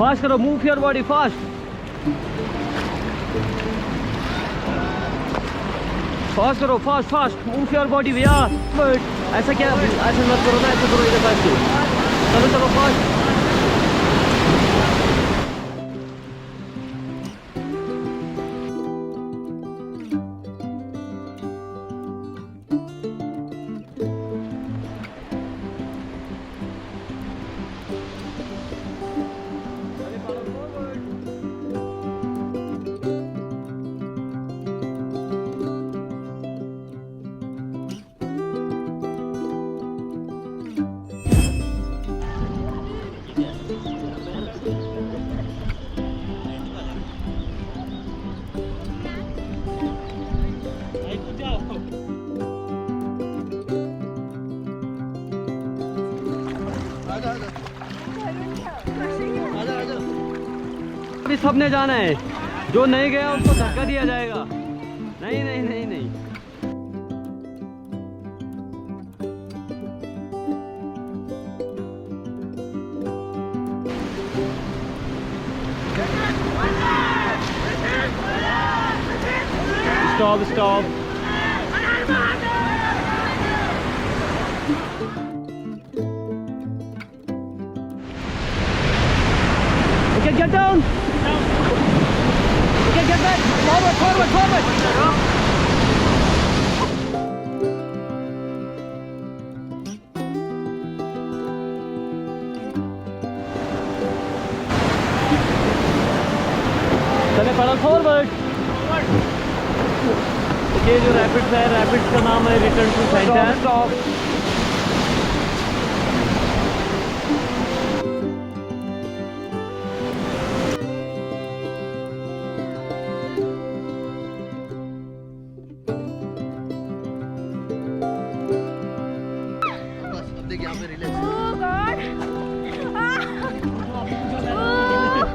Fast करो, move your body fast. Fast करो, fast fast, move your body भैया। ऐसा क्या, ऐसा मत करो ना, ऐसा करो इधर बैठ के। चलो चलो फास्ट। अभी सबने जाना है, जो नहीं गया उसको धक्का दिया जाएगा। नहीं नहीं नहीं नहीं। Stop stop. Okay, get down. Okay, get back. Forward, forward, forward. चले पैडल फॉरवर्ड। ये जो रैपिड्स है, रैपिड्स का नाम है रिटर्न टू सेंटर।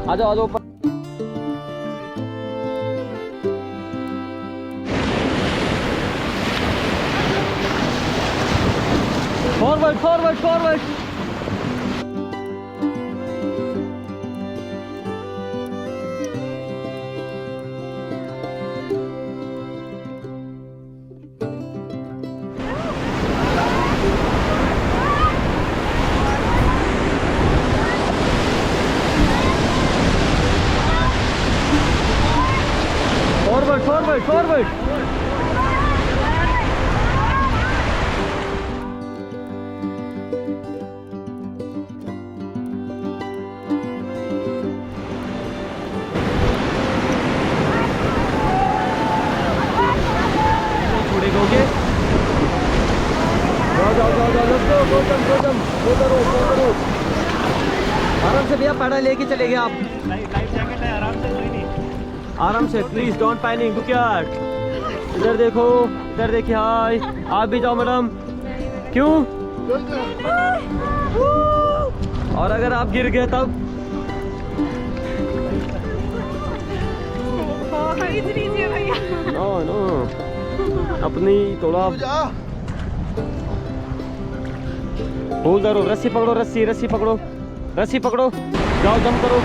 आ जाओ आ जाओ। Forward forward forward. Forward forward forward. छोड़ेगा जाओ जाओ जाओ जाओ, गो करो। आराम से भैया, पैडल लेके चले गए आप। लाइफ जैकेट है, आराम से, कोई नहीं। आराम से प्लीज, डोंट पैनिक। रुक यार, इधर देखो, इधर देखिए। हाय, आप भी जाओ मैडम। क्यों? और अगर आप गिर गए तब? नो नो, अपनी थोड़ा होल्ड करो। रस्सी पकड़ो, रस्सी पकड़ो, रस्सी पकड़ो। जाओ, जंप करो।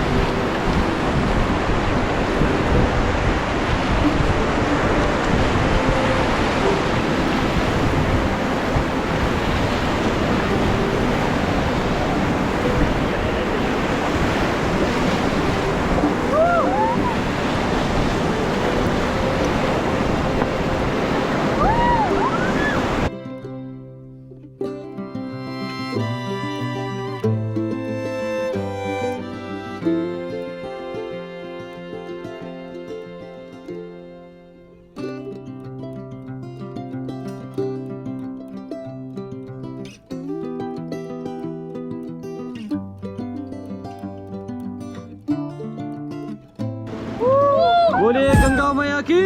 बोले गंगा मैया की।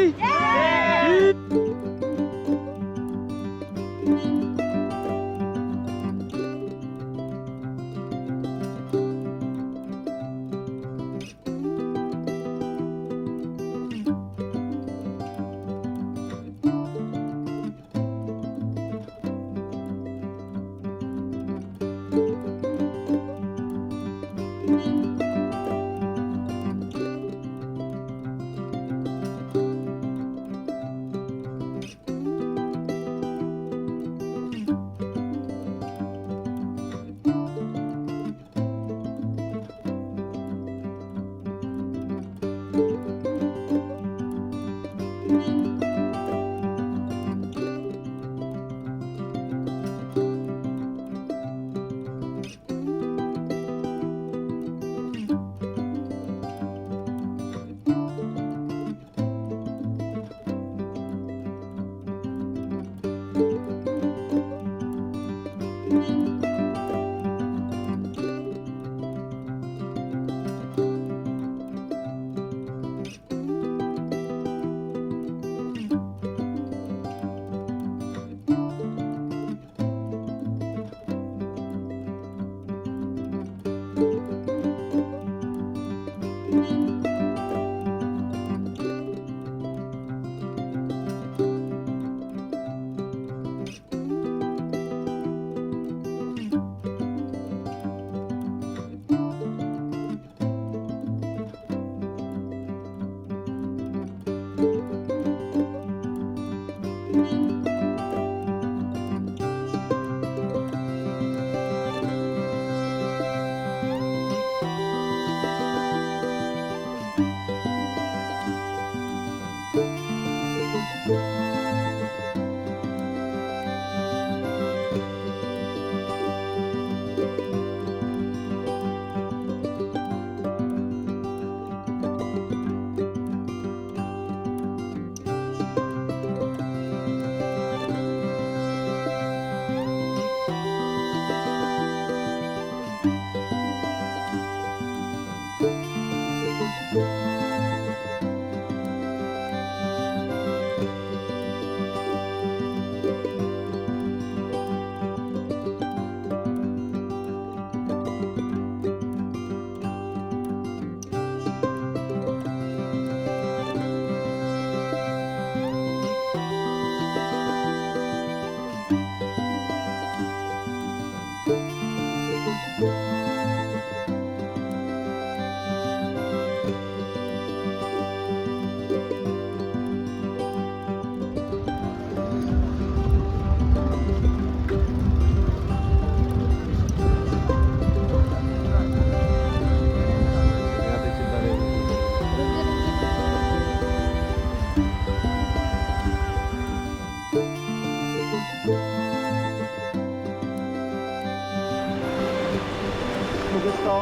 Gusto.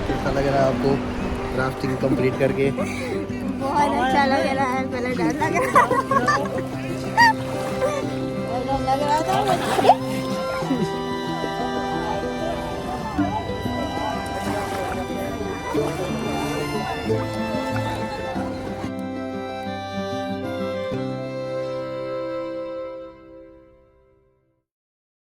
कैसा लग रहा है आपको राफ्टिंग कंप्लीट करके? बहुत अच्छा लग रहा है, पहले डर लग रहा था।